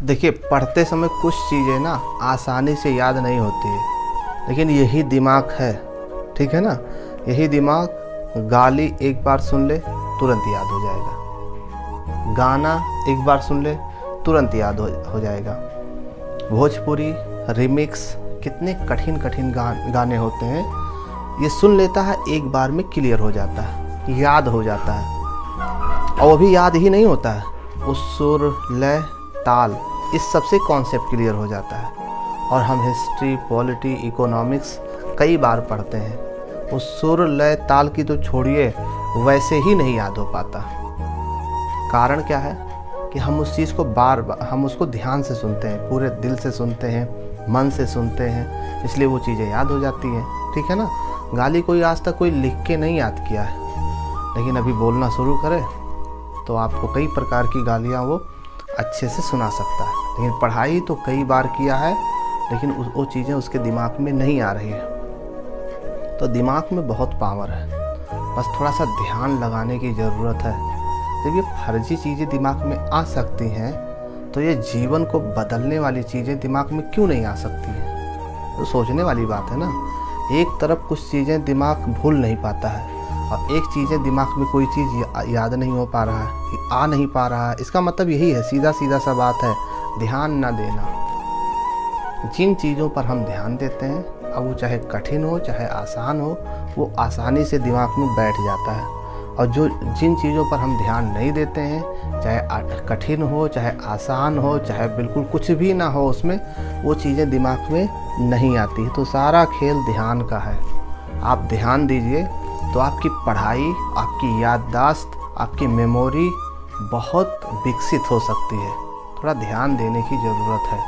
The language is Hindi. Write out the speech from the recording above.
देखिए, पढ़ते समय कुछ चीज़ें ना आसानी से याद नहीं होती है, लेकिन यही दिमाग है, ठीक है ना। यही दिमाग गाली एक बार सुन ले तुरंत याद हो जाएगा, गाना एक बार सुन ले तुरंत याद हो जाएगा। भोजपुरी रिमिक्स कितने कठिन कठिन गाने होते हैं, ये सुन लेता है एक बार में क्लियर हो जाता है, याद हो जाता है। और वो भी याद ही नहीं होता है, उस सुर लय ताल इस सबसे कॉन्सेप्ट क्लियर हो जाता है। और हम हिस्ट्री पॉलिटी इकोनॉमिक्स कई बार पढ़ते हैं, उस सुर लय ताल की तो छोड़िए, वैसे ही नहीं याद हो पाता। कारण क्या है कि हम उस चीज़ को हम उसको ध्यान से सुनते हैं, पूरे दिल से सुनते हैं, मन से सुनते हैं, इसलिए वो चीज़ें याद हो जाती हैं, ठीक है ना। गाली कोई आज तक कोई लिख के नहीं याद किया है, लेकिन अभी बोलना शुरू करे तो आपको कई प्रकार की गालियाँ वो अच्छे से सुना सकता है। लेकिन पढ़ाई तो कई बार किया है, लेकिन वो चीज़ें उसके दिमाग में नहीं आ रही है। तो दिमाग में बहुत पावर है, बस थोड़ा सा ध्यान लगाने की ज़रूरत है। जब ये फर्जी चीज़ें दिमाग में आ सकती हैं, तो ये जीवन को बदलने वाली चीज़ें दिमाग में क्यों नहीं आ सकती हैं? तो सोचने वाली बात है ना। एक तरफ कुछ चीज़ें दिमाग भूल नहीं पाता है, और एक चीज़ें दिमाग में कोई चीज़ याद नहीं हो पा रहा है, आ नहीं पा रहा है। इसका मतलब यही है, सीधा सीधा सा बात है, ध्यान ना देना। जिन चीज़ों पर हम ध्यान देते हैं, अब वो चाहे कठिन हो चाहे आसान हो, वो आसानी से दिमाग में बैठ जाता है। और जिन चीज़ों पर हम ध्यान नहीं देते हैं, चाहे कठिन हो चाहे आसान हो चाहे बिल्कुल कुछ भी ना हो, उसमें वो चीज़ें दिमाग में नहीं आती। तो सारा खेल ध्यान का है। आप ध्यान दीजिए तो आपकी पढ़ाई, आपकी याददाश्त, आपकी मेमोरी बहुत विकसित हो सकती है। थोड़ा ध्यान देने की ज़रूरत है।